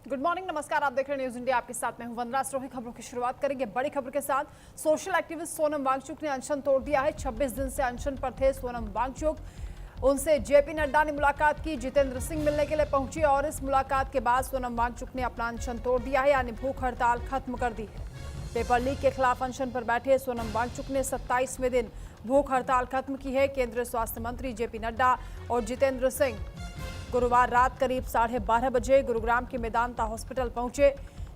Good morning, नमस्कार। आप देख रहे हैं न्यूज इंडिया। आपके साथ मैं हूं वंदना सरोही। खबरों की शुरुआत करेंगे बड़ी खबर के साथ। सोशल एक्टिविस्ट सोनम वांगचुक ने अनशन तोड़ दिया है। 26 दिन से अनशन पर थे सोनम वांगचुक। उनसे जेपी नड्डा ने मुलाकात की, जितेंद्र सिंह मिलने के लिए पहुंचे और इस मुलाकात के बाद सोनम वांगचुक ने अपना अनशन तोड़ दिया है, यानी भूख हड़ताल खत्म कर दी है। पेपर लीक के खिलाफ अनशन पर बैठे सोनम वांगचुक ने 27वें दिन भूख हड़ताल खत्म की है। केंद्रीय स्वास्थ्य मंत्री जेपी नड्डा और जितेंद्र सिंह गुरुवार रात करीब 12:30 बजे गुरुग्राम के मेदांता हॉस्पिटल पहुंचे,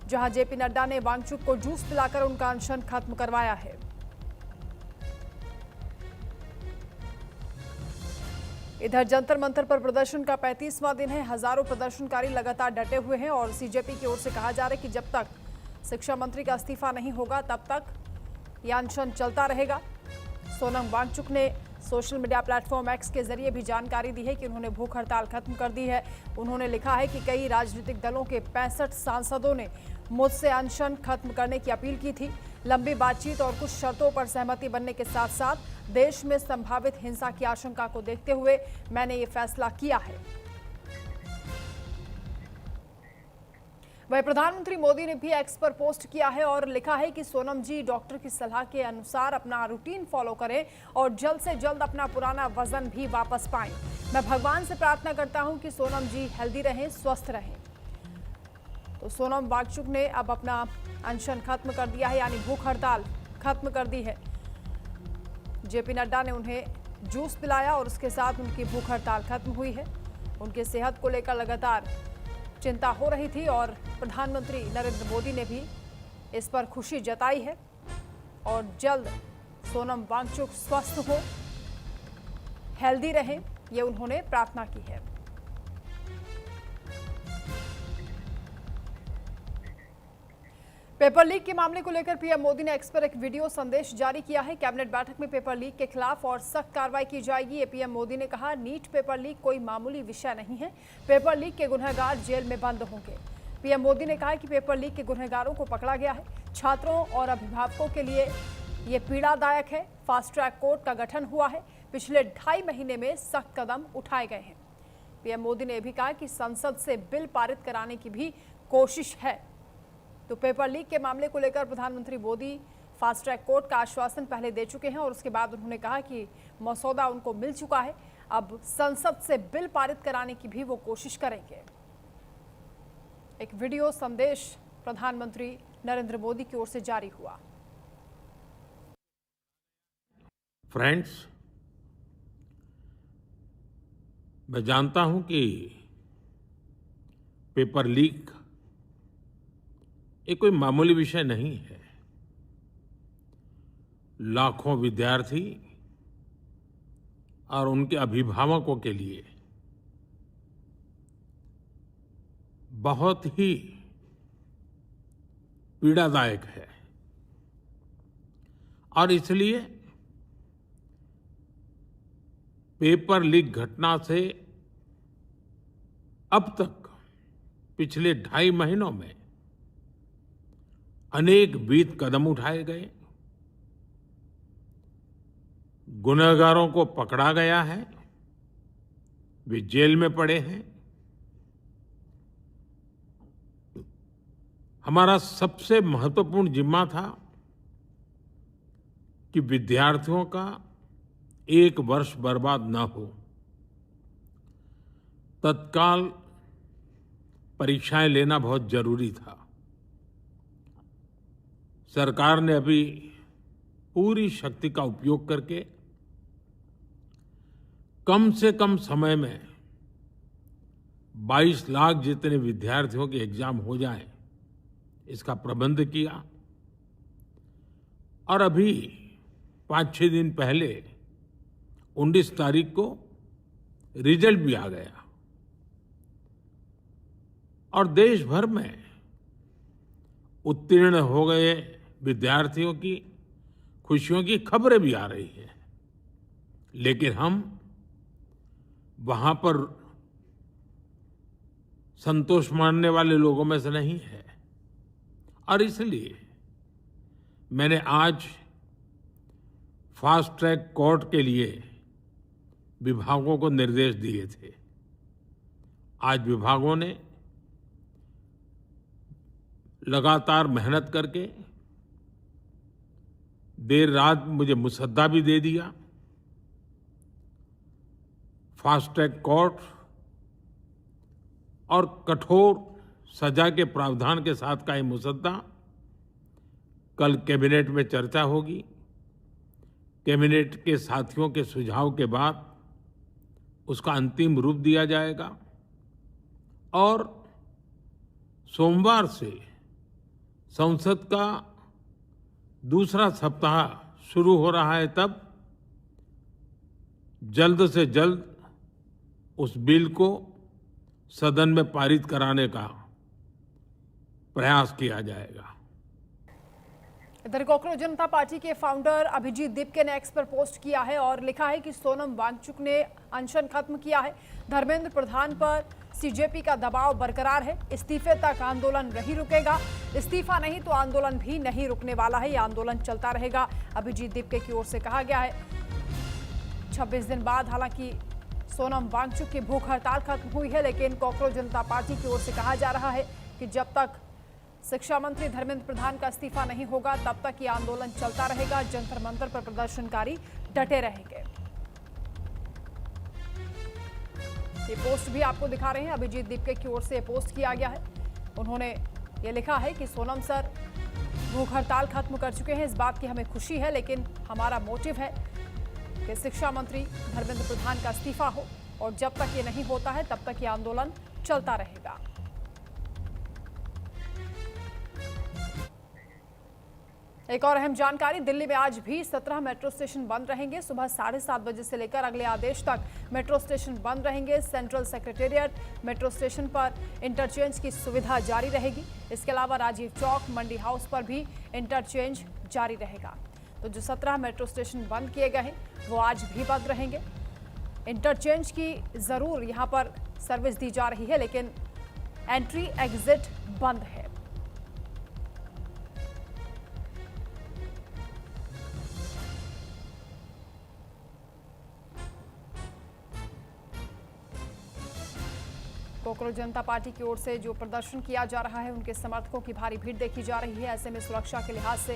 जहां जेपी नड्डा ने वांगचुक को जूस पिलाकर उनका अनशन खत्म करवाया है। इधर जंतर मंतर पर प्रदर्शन का 35वां दिन है। हजारों प्रदर्शनकारी लगातार डटे हुए हैं और सीजेपी की ओर से कहा जा रहा है कि जब तक शिक्षा मंत्री का इस्तीफा नहीं होगा तब तक यह अनशन चलता रहेगा। सोनम वांगचुक ने सोशल मीडिया प्लेटफॉर्म एक्स के जरिए भी जानकारी दी है कि उन्होंने भूख हड़ताल खत्म कर दी है। उन्होंने लिखा है कि कई राजनीतिक दलों के 65 सांसदों ने मुझसे अनशन खत्म करने की अपील की थी। लंबी बातचीत और कुछ शर्तों पर सहमति बनने के साथ साथ देश में संभावित हिंसा की आशंका को देखते हुए मैंने ये फैसला किया है। वहीं प्रधानमंत्री मोदी ने भी एक्स पर पोस्ट किया है और लिखा है कि सोनम जी डॉक्टर की सलाह के अनुसार अपना रूटीन फॉलो करें और जल्द से जल्द अपना पुराना वजन भी वापस पाएं। मैं भगवान से प्रार्थना करता हूं कि सोनम जी हेल्दी रहें, स्वस्थ रहें। तो सोनम वांगचुक ने अब अपना अनशन खत्म कर दिया है, यानी भूख हड़ताल खत्म कर दी है। जेपी नड्डा ने उन्हें जूस पिलाया और उसके साथ उनकी भूख हड़ताल खत्म हुई है। उनके सेहत को लेकर लगातार चिंता हो रही थी और प्रधानमंत्री नरेंद्र मोदी ने भी इस पर खुशी जताई है और जल्द सोनम वांगचुक स्वस्थ हो, हेल्दी रहें, ये उन्होंने प्रार्थना की है। पेपर लीक के मामले को लेकर पीएम मोदी ने एक्स पर एक वीडियो संदेश जारी किया है। कैबिनेट बैठक में पेपर लीक के खिलाफ और सख्त कार्रवाई की जाएगी, ये पीएम मोदी ने कहा। नीट पेपर लीक कोई मामूली विषय नहीं है। पेपर लीक के गुनहगार जेल में बंद होंगे। पीएम मोदी ने कहा कि पेपर लीक के गुनहगारों को पकड़ा गया है। छात्रों और अभिभावकों के लिए ये पीड़ादायक है। फास्ट ट्रैक कोर्ट का गठन हुआ है। पिछले 2.5 महीने में सख्त कदम उठाए गए हैं। पीएम मोदी ने भी कहा कि संसद से बिल पारित कराने की भी कोशिश है। तो पेपर लीक के मामले को लेकर प्रधानमंत्री मोदी फास्ट ट्रैक कोर्ट का आश्वासन पहले दे चुके हैं और उसके बाद उन्होंने कहा कि मसौदा उनको मिल चुका है। अब संसद से बिल पारित कराने की भी वो कोशिश करेंगे। एक वीडियो संदेश प्रधानमंत्री नरेंद्र मोदी की ओर से जारी हुआ। फ्रेंड्स, मैं जानता हूं कि पेपर लीक ये कोई मामूली विषय नहीं है। लाखों विद्यार्थी और उनके अभिभावकों के लिए बहुत ही पीड़ादायक है और इसलिए पेपर लीक घटना से अब तक पिछले 2.5 महीनों में अनेक विध कदम उठाए गए। गुनहगारों को पकड़ा गया है, वे जेल में पड़े हैं। हमारा सबसे महत्वपूर्ण जिम्मा था कि विद्यार्थियों का 1 वर्ष बर्बाद न हो। तत्काल परीक्षाएं लेना बहुत जरूरी था। सरकार ने अभी पूरी शक्ति का उपयोग करके कम से कम समय में 22 लाख जितने विद्यार्थियों के एग्जाम हो जाए, इसका प्रबंध किया। और अभी 5-6 दिन पहले 19 तारीख को रिजल्ट भी आ गया और देश भर में उत्तीर्ण हो गए विद्यार्थियों की खुशियों की खबरें भी आ रही हैं। लेकिन हम वहां पर संतोष मानने वाले लोगों में से नहीं है और इसलिए मैंने आज फास्ट ट्रैक कोर्ट के लिए विभागों को निर्देश दिए थे। आज विभागों ने लगातार मेहनत करके देर रात मुझे मुसद्दा भी दे दिया। फास्ट ट्रैक कोर्ट और कठोर सजा के प्रावधान के साथ का ये मुसद्दा कल कैबिनेट में चर्चा होगी। कैबिनेट के साथियों के सुझाव के बाद उसका अंतिम रूप दिया जाएगा और सोमवार से संसद का दूसरा सप्ताह शुरू हो रहा है, तब जल्द से जल्द उस बिल को सदन में पारित कराने का प्रयास किया जाएगा। इधर कॉकरोच जनता पार्टी के फाउंडर अभिजीत दीपके ने एक्स पर पोस्ट किया है और लिखा है कि सोनम वांगचुक ने अनशन खत्म किया है। धर्मेंद्र प्रधान पर सीजेपी का दबाव बरकरार है। इस्तीफे तक आंदोलन नहीं रुकेगा। इस्तीफा नहीं तो आंदोलन भी नहीं रुकने वाला है। यह आंदोलन चलता रहेगा, अभिजीत दीपके की ओर से कहा गया है। 26 दिन बाद हालांकि सोनम वांगचुक की भूख हड़ताल खत्म हुई है, लेकिन कॉकरोच जनता पार्टी की ओर से कहा जा रहा है कि जब तक शिक्षा मंत्री धर्मेंद्र प्रधान का इस्तीफा नहीं होगा तब तक ये आंदोलन चलता रहेगा। जंतर मंतर पर प्रदर्शनकारी डटे रहेंगे। ये पोस्ट भी आपको दिखा रहे हैं, अभिजीत दीपके की ओर से पोस्ट किया गया है। उन्होंने ये लिखा है कि सोनम सर भूख हड़ताल खत्म कर चुके हैं, इस बात की हमें खुशी है, लेकिन हमारा मोटिव है कि शिक्षा मंत्री धर्मेंद्र प्रधान का इस्तीफा हो और जब तक ये नहीं होता है तब तक ये आंदोलन चलता रहेगा। एक और अहम जानकारी, दिल्ली में आज भी 17 मेट्रो स्टेशन बंद रहेंगे। सुबह 7:30 बजे से लेकर अगले आदेश तक मेट्रो स्टेशन बंद रहेंगे। सेंट्रल सेक्रेटेरिएट मेट्रो स्टेशन पर इंटरचेंज की सुविधा जारी रहेगी। इसके अलावा राजीव चौक, मंडी हाउस पर भी इंटरचेंज जारी रहेगा। तो जो 17 मेट्रो स्टेशन बंद किए गए हैं वो आज भी बंद रहेंगे। इंटरचेंज की जरूर यहाँ पर सर्विस दी जा रही है, लेकिन एंट्री एग्जिट बंद है। कॉकरोच जनता पार्टी की ओर से जो प्रदर्शन किया जा रहा है, उनके समर्थकों की भारी भीड़ देखी जा रही है। ऐसे में सुरक्षा के लिहाज से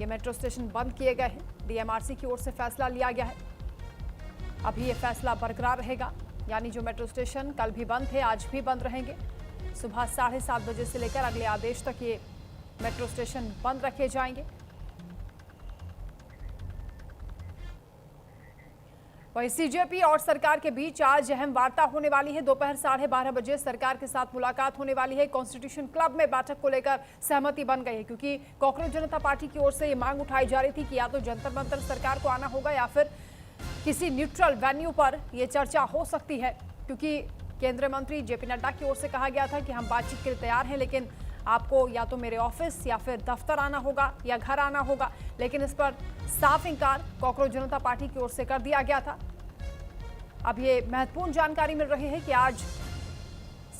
ये मेट्रो स्टेशन बंद किए गए हैं। डीएमआरसी की ओर से फैसला लिया गया है। अभी ये फैसला बरकरार रहेगा, यानी जो मेट्रो स्टेशन कल भी बंद थे आज भी बंद रहेंगे। सुबह 7:30 बजे से लेकर अगले आदेश तक ये मेट्रो स्टेशन बंद रखे जाएंगे। वहीं सीजेपी और सरकार के बीच आज अहम वार्ता होने वाली है। दोपहर 12:30 बजे सरकार के साथ मुलाकात होने वाली है। कॉन्स्टिट्यूशन क्लब में बैठक को लेकर सहमति बन गई है, क्योंकि कॉकरोच जनता पार्टी की ओर से ये मांग उठाई जा रही थी कि या तो जंतर मंतर सरकार को आना होगा या फिर किसी न्यूट्रल वेन्यू पर यह चर्चा हो सकती है, क्योंकि केंद्रीय मंत्री जेपी नड्डा की ओर से कहा गया था कि हम बातचीत के लिए तैयार हैं, लेकिन आपको या तो मेरे ऑफिस या फिर दफ्तर आना होगा या घर आना होगा। लेकिन इस पर साफ इंकार कॉकरोच जनता पार्टी की ओर से कर दिया गया था। अब ये महत्वपूर्ण जानकारी मिल रही है कि आज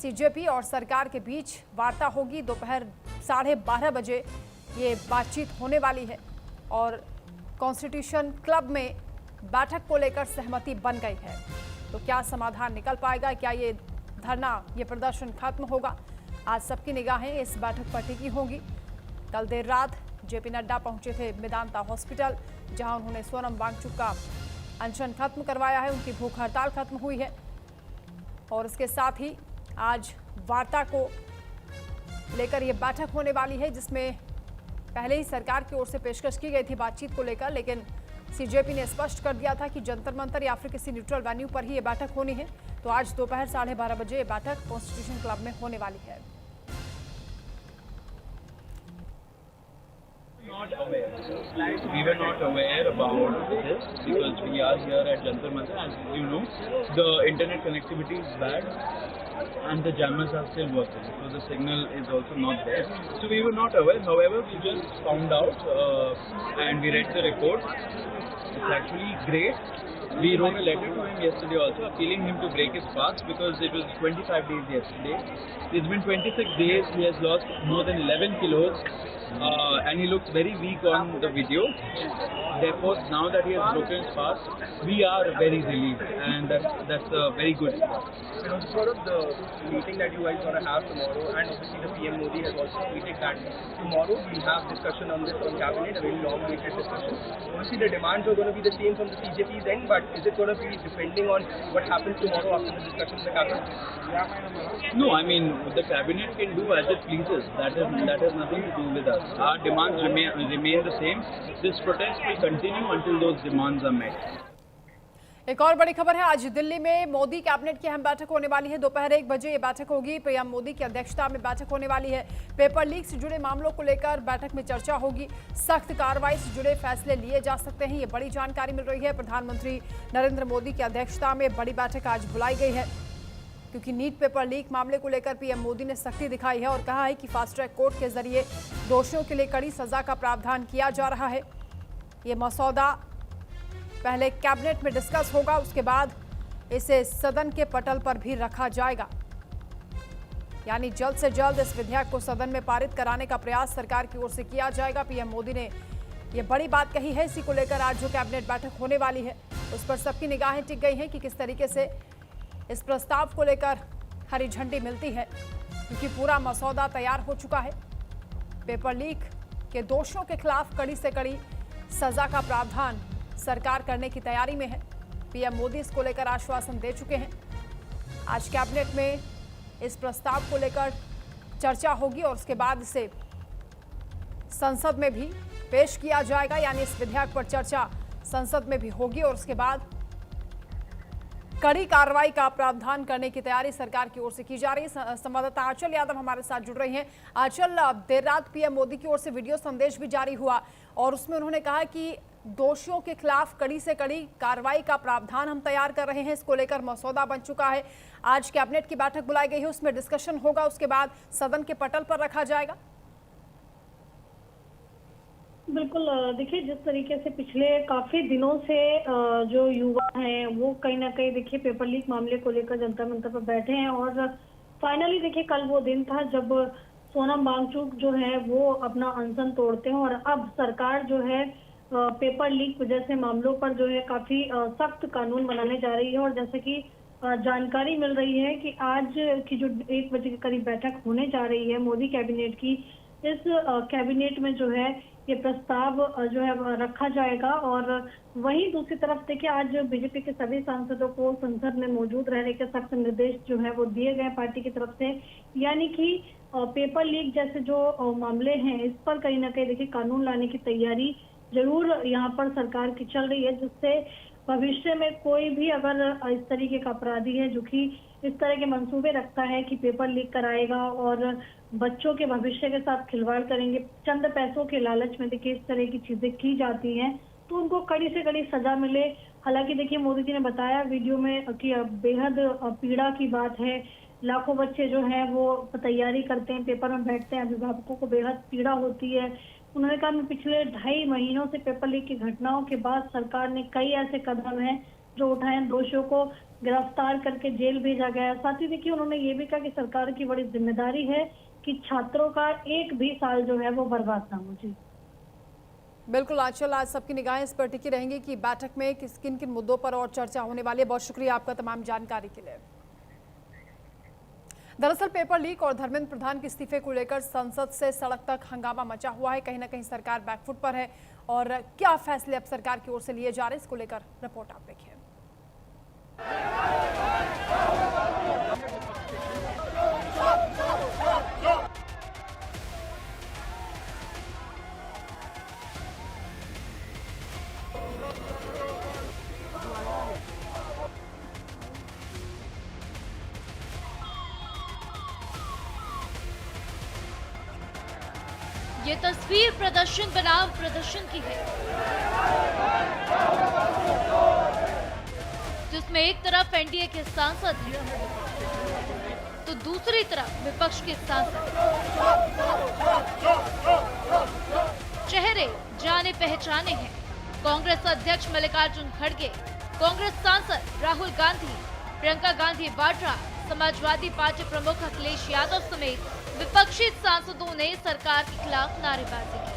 सीजेपी और सरकार के बीच वार्ता होगी। दोपहर 12:30 बजे ये बातचीत होने वाली है और कॉन्स्टिट्यूशन क्लब में बैठक को लेकर सहमति बन गई है। तो क्या समाधान निकल पाएगा? क्या ये धरना, ये प्रदर्शन खत्म होगा? आज सबकी निगाहें इस बैठक पर टिकी होंगी। कल देर रात जेपी नड्डा पहुंचे थे मेदांता हॉस्पिटल, जहां उन्होंने सोनम वांगचुक का अनशन खत्म करवाया है। उनकी भूख हड़ताल खत्म हुई है और इसके साथ ही आज वार्ता को लेकर ये बैठक होने वाली है, जिसमें पहले ही सरकार की ओर से पेशकश की गई थी बातचीत को लेकर, लेकिन सीजेपी ने स्पष्ट कर दिया था कि जंतर मंतर या फिर किसी न्यूट्रल वेन्यू पर ही ये बैठक होनी है। तो आज दोपहर 12:30 बजे ये बैठक कॉन्स्टिट्यूशन क्लब में होने वाली है। We were not aware about this because we are here at Jantar Mantar. As you know, the internet connectivity is bad and the jammers are still working, so the signal is also not there. So we were not aware. However, we just found out and we read the report. It's actually great We wrote a letter to him yesterday also, appealing him to break his fast because it was 25 days yesterday. It's been 26 days. He has lost more than 11 kilos, and he looks very weak on the video. Therefore, now that he has broken his fast, we are very relieved, and that's a very good start. And also sort of the meeting that you guys are going to have tomorrow, and obviously the PM Modi has also tweeted that tomorrow we'll have discussion on this on cabinet, a very long-awaited discussion. Obviously the demands are going to be the same from the CJP's end, but is it going to be depending on what happens tomorrow after the discussion in the cabinet? No, I mean the cabinet can do as it pleases. That has nothing to do with us. Our demands remain the same. This protest will continue until those demands are met. एक और बड़ी खबर है, आज दिल्ली में Modi cabinet की अहम बैठक होने वाली है। दोपहर 1 बजे ये बैठक होगी। पीएम मोदी की अध्यक्षता में बैठक होने वाली है। पेपर लीक से जुड़े मामलों को लेकर बैठक में चर्चा होगी। सख्त कार्रवाई से जुड़े फैसले लिए जा सकते हैं, ये बड़ी जानकारी मिल रही है। प्रधानमंत्री नरेंद्र मोदी की अध्यक्षता में बड़ी बैठक आज बुलाई गई है, क्योंकि नीट पेपर लीक मामले को लेकर पीएम मोदी ने सख्ती दिखाई है और कहा है कि फास्ट ट्रैक कोर्ट के जरिए दोषियों के लिए कड़ी सजा का प्रावधान किया जा रहा है। ये मसौदा पहले कैबिनेट में डिस्कस होगा, उसके बाद इसे सदन के पटल पर भी रखा जाएगा। यानी जल्द से जल्द इस विधेयक को सदन में पारित कराने का प्रयास सरकार की ओर से किया जाएगा। पीएम मोदी ने यह बड़ी बात कही है। इसी को लेकर आज जो कैबिनेट बैठक होने वाली है, उस पर सबकी निगाहें टिक गई हैं कि किस तरीके से इस प्रस्ताव को लेकर हरी झंडी मिलती है, क्योंकि पूरा मसौदा तैयार हो चुका है। पेपर लीक के दोषियों के खिलाफ कड़ी से कड़ी सजा का प्रावधान सरकार करने की तैयारी में है। पीएम मोदी इसको लेकर आश्वासन दे चुके हैं। आज कैबिनेट में इस प्रस्ताव को लेकर चर्चा होगी और उसके बाद इसे संसद में भी पेश किया जाएगा। यानी इस विधेयक पर चर्चा संसद में भी होगी और उसके बाद कड़ी कार्रवाई का प्रावधान करने की तैयारी सरकार की ओर से की जा रही है। संवाददाता आंचल यादव हमारे साथ जुड़ रही हैं। आंचल, देर रात पीएम मोदी की ओर से वीडियो संदेश भी जारी हुआ और उसमें उन्होंने कहा कि दोषियों के खिलाफ कड़ी से कड़ी कार्रवाई का प्रावधान हम तैयार कर रहे हैं। इसको लेकर मसौदा बन चुका है। आज कैबिनेट की बैठक बुलाई गई है, उसमें डिस्कशन होगा, उसके बाद सदन के पटल पर रखा जाएगा। बिल्कुल, देखिए जिस तरीके से पिछले काफी दिनों से जो युवा हैं वो कहीं ना कहीं देखिए पेपर लीक मामले को लेकर जंतर मंतर पर बैठे हैं और फाइनली देखिए कल वो दिन था जब सोनम वांगचुक जो है वो अपना अनशन तोड़ते हैं और अब सरकार जो है पेपर लीक जैसे मामलों पर जो है काफी सख्त कानून बनाने जा रही है। और जैसे कि जानकारी मिल रही है कि आज की जो 1 बजे के करीब बैठक होने जा रही है मोदी कैबिनेट की, इस कैबिनेट में जो है ये प्रस्ताव जो है रखा जाएगा। और वहीं दूसरी तरफ देखिए आज बीजेपी के सभी सांसदों को संसद में मौजूद रहने के सख्त निर्देश जो है वो दिए गए पार्टी की तरफ से। यानी कि पेपर लीक जैसे जो मामले हैं इस पर कहीं ना कहीं देखिए कानून लाने की तैयारी जरूर यहाँ पर सरकार की चल रही है, जिससे भविष्य में कोई भी अगर इस तरीके का अपराधी है जो कि इस तरह के मंसूबे रखता है कि पेपर लीक कराएगा और बच्चों के भविष्य के साथ खिलवाड़ करेंगे, चंद पैसों के लालच में देखिए इस तरह की चीजें की जाती हैं, तो उनको कड़ी से कड़ी सजा मिले। हालांकि देखिए मोदी जी ने बताया वीडियो में कि बेहद पीड़ा की बात है, लाखों बच्चे जो हैं वो तैयारी करते हैं, पेपर में बैठते हैं, अभिभावकों को बेहद पीड़ा होती है। उन्होंने कहा मैं पिछले 2.5 महीनों से पेपर लीक की घटनाओं के बाद सरकार ने कई ऐसे कदम हैं जो उठाए, दोषियों को गिरफ्तार करके जेल भेजा गया। साथ ही देखिए उन्होंने ये भी कहा कि सरकार की बड़ी जिम्मेदारी है कि छात्रों का एक भी साल जो है वो बर्बाद ना हो। जी बिल्कुल आंचल, आज सबकी निगाहें इस पर टिकी रहेंगी कि बैठक में किन किन मुद्दों पर और चर्चा होने वाली है। बहुत शुक्रिया आपका तमाम जानकारी के लिए। दरअसल पेपर लीक और धर्मेंद्र प्रधान के इस्तीफे को लेकर संसद से सड़क तक हंगामा मचा हुआ है। कहीं ना कहीं सरकार बैकफुट पर है और क्या फैसले अब सरकार की ओर से लिए जा रहे हैं, इसको लेकर रिपोर्ट आप देखिए। ये तस्वीर प्रदर्शन बनाम प्रदर्शन की है, जिसमें एक तरफ एनडीए के सांसद हैं, तो दूसरी तरफ विपक्ष के सांसद। चेहरे जाने पहचाने हैं। कांग्रेस अध्यक्ष मल्लिकार्जुन खड़गे, कांग्रेस सांसद राहुल गांधी, प्रियंका गांधी वाड्रा, समाजवादी पार्टी प्रमुख अखिलेश यादव समेत विपक्षी सांसदों ने सरकार के खिलाफ नारेबाजी की।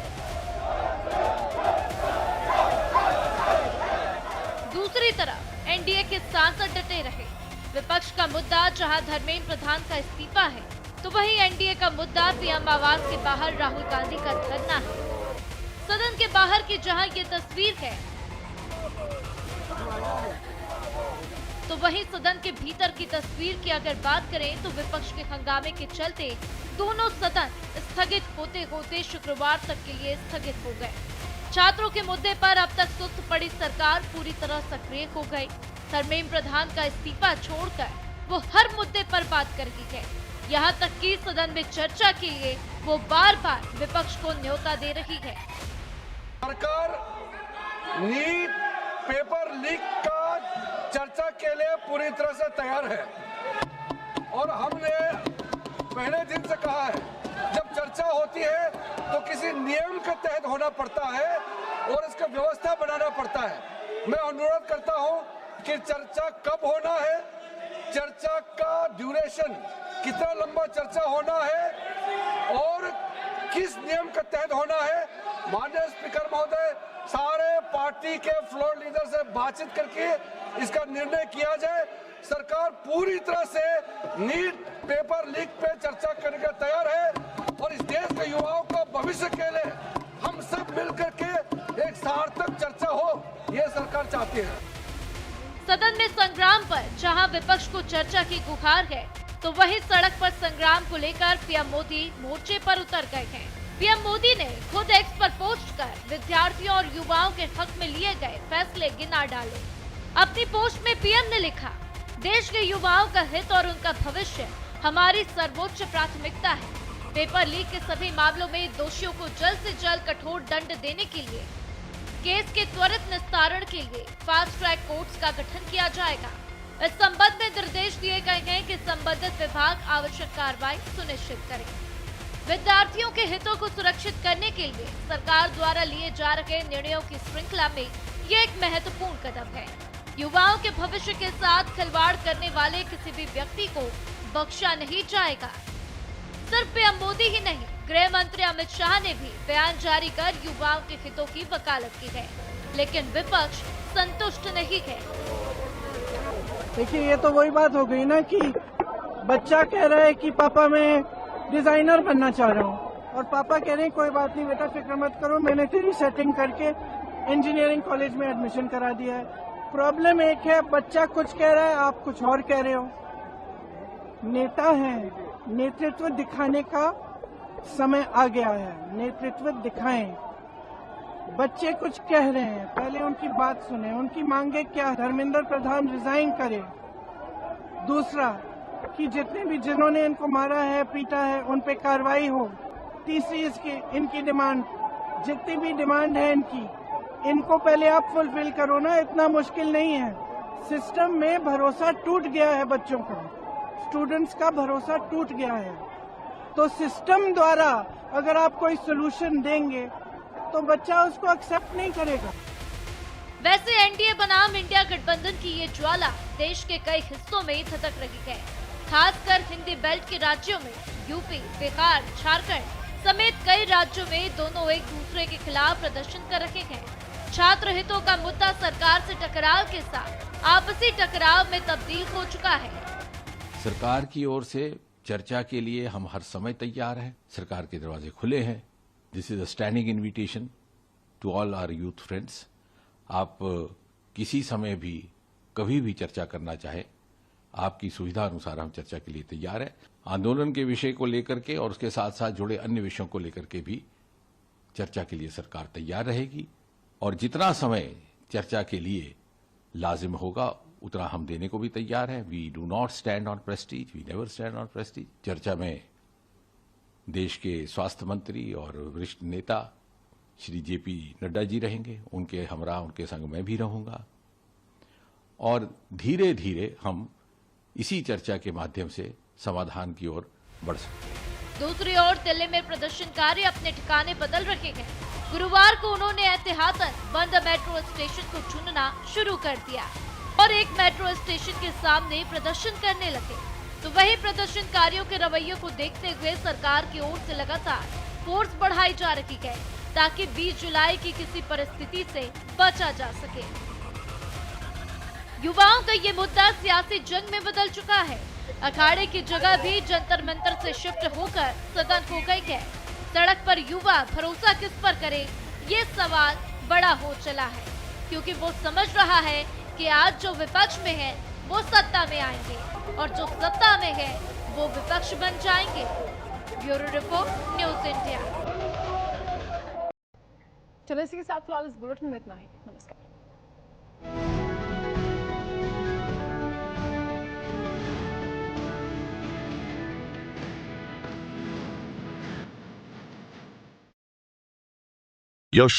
दूसरी तरफ एनडीए के सांसद डटे रहे। विपक्ष का मुद्दा जहां धर्मेंद्र प्रधान का इस्तीफा है, तो वहीं एनडीए का मुद्दा पीएम आवास के बाहर राहुल गांधी का धरना है। सदन के बाहर की जहां ये तस्वीर है, तो वहीं सदन के भीतर की तस्वीर की अगर बात करें तो विपक्ष के हंगामे के चलते दोनों सदन स्थगित होते होते शुक्रवार तक के लिए स्थगित हो गए। छात्रों के मुद्दे पर अब तक सुस्त पड़ी सरकार पूरी तरह सक्रिय हो गई। धर्मेंद्र प्रधान का इस्तीफा छोड़कर वो हर मुद्दे पर बात कर रही है। यहाँ तक कि सदन में चर्चा के लिए वो बार बार विपक्ष को न्योता दे रही है। सरकार नीट पेपर लीक का चर्चा के लिए पूरी तरह से तैयार है और हमने पहले दिन से कहा है, जब चर्चा होती है तो किसी नियम के तहत होना पड़ता है और इसका व्यवस्था बनाना पड़ता है। मैं अनुरोध करता हूं कि चर्चा कब होना है, चर्चा का ड्यूरेशन कितना लंबा चर्चा होना है और किस नियम के तहत होना है। माननीय स्पीकर महोदय, सारे पार्टी के फ्लोर लीडर से बातचीत करके इसका निर्णय किया जाए। सरकार पूरी तरह से नीट पेपर लीक पे चर्चा करने के तैयार है और इस देश के युवाओं का भविष्य के लिए हम सब मिलकर के एक सार्थक चर्चा हो, ये सरकार चाहती है। सदन में संग्राम पर जहां विपक्ष को चर्चा की गुहार है, तो वहीं सड़क पर संग्राम को लेकर पीएम मोदी मोर्चे पर उतर गए हैं। पीएम मोदी ने खुद एक्स पर पोस्ट कर विद्यार्थियों और युवाओं के हक में लिए गए फैसले गिना डाले। अपनी पोस्ट में पीएम ने लिखा, देश के युवाओं का हित और उनका भविष्य हमारी सर्वोच्च प्राथमिकता है। पेपर लीक के सभी मामलों में दोषियों को जल्द से जल्द कठोर दंड देने के लिए केस के त्वरित निस्तारण के लिए फास्ट ट्रैक कोर्ट्स का गठन किया जाएगा। इस संबंध में निर्देश दिए गए हैं कि संबंधित विभाग आवश्यक कार्रवाई सुनिश्चित करें। विद्यार्थियों के हितों को सुरक्षित करने के लिए सरकार द्वारा लिए जा रहे निर्णयों की श्रृंखला में ये एक महत्वपूर्ण कदम है। युवाओं के भविष्य के साथ खिलवाड़ करने वाले किसी भी व्यक्ति को बख्शा नहीं जाएगा। सिर्फ पीएम मोदी ही नहीं, गृह मंत्री अमित शाह ने भी बयान जारी कर युवाओं के हितों की वकालत की है, लेकिन विपक्ष संतुष्ट नहीं है। देखिए, ये तो वही बात हो गई ना कि बच्चा कह रहा है कि पापा मैं डिजाइनर बनना चाह रहा हूँ और पापा कह रहे हैं कोई बात नहीं बेटा, फिक्र मत करो, मैंने तेरी सेटिंग करके इंजीनियरिंग कॉलेज में एडमिशन करा दिया है। प्रॉब्लम एक है, बच्चा कुछ कह रहा है, आप कुछ और कह रहे हो। नेता है, नेतृत्व दिखाने का समय आ गया है, नेतृत्व दिखाएं। बच्चे कुछ कह रहे हैं, पहले उनकी बात सुने, उनकी मांगे क्या। धर्मेंद्र प्रधान रिजाइन करे। दूसरा कि जितने भी जिन्होंने इनको मारा है, पीटा है, उन पे कार्रवाई हो। तीसरी इनकी डिमांड, जितनी भी डिमांड है इनको पहले आप फुलफिल करो ना, इतना मुश्किल नहीं है। सिस्टम में भरोसा टूट गया है, बच्चों का, स्टूडेंट्स का भरोसा टूट गया है। तो सिस्टम द्वारा अगर आप कोई सोल्यूशन देंगे तो बच्चा उसको एक्सेप्ट नहीं करेगा। वैसे एनडीए बनाम इंडिया गठबंधन की ये ज्वाला देश के कई हिस्सों में धधक रही है, खासकर हिंदी बेल्ट के राज्यों में। यूपी, बिहार, झारखंड समेत कई राज्यों में दोनों एक दूसरे के खिलाफ प्रदर्शन कर रहे हैं। छात्र हितों का मुद्दा सरकार से टकराव के साथ आपसी टकराव में तब्दील हो चुका है। सरकार की ओर से चर्चा के लिए हम हर समय तैयार हैं। सरकार के दरवाजे खुले हैं। This is a standing invitation to all our youth friends. आप किसी समय भी कभी भी चर्चा करना चाहे, आपकी सुविधा अनुसार हम चर्चा के लिए तैयार हैं। आंदोलन के विषय को लेकर के और उसके साथ साथ जुड़े अन्य विषयों को लेकर के भी चर्चा के लिए सरकार तैयार रहेगी और जितना समय चर्चा के लिए लाजिम होगा उतना हम देने को भी तैयार है। We do not stand on prestige, we never stand on prestige. चर्चा में देश के स्वास्थ्य मंत्री और वरिष्ठ नेता श्री जेपी नड्डा जी रहेंगे, उनके हमरा उनके संग मैं भी रहूंगा और धीरे धीरे हम इसी चर्चा के माध्यम से समाधान की ओर बढ़ सकते हैं। दूसरी ओर दिल्ली में प्रदर्शनकारी अपने ठिकाने बदल रहे हैं। गुरुवार को उन्होंने एहतियातन बंद मेट्रो स्टेशन को चुनना शुरू कर दिया। और एक मेट्रो स्टेशन के सामने प्रदर्शन करने लगे। तो वही प्रदर्शनकारियों के रवैये को देखते हुए सरकार की ओर से लगातार फोर्स बढ़ाई जा रही है ताकि 20 जुलाई की किसी परिस्थिति से बचा जा सके। युवाओं का ये मुद्दा सियासी जंग में बदल चुका है। अखाड़े की जगह भी जंतर मंतर से शिफ्ट होकर सदन हो गई है। सड़क पर युवा भरोसा किस पर करे, ये सवाल बड़ा हो चला है, क्योंकि वो समझ रहा है कि आज जो विपक्ष में है वो सत्ता में आएंगे और जो सत्ता में है वो विपक्ष बन जाएंगे। Bureau report, news India. चलो इसी के साथ फिलहाल इस बुलेटिन में इतना ही। नमस्कार। Your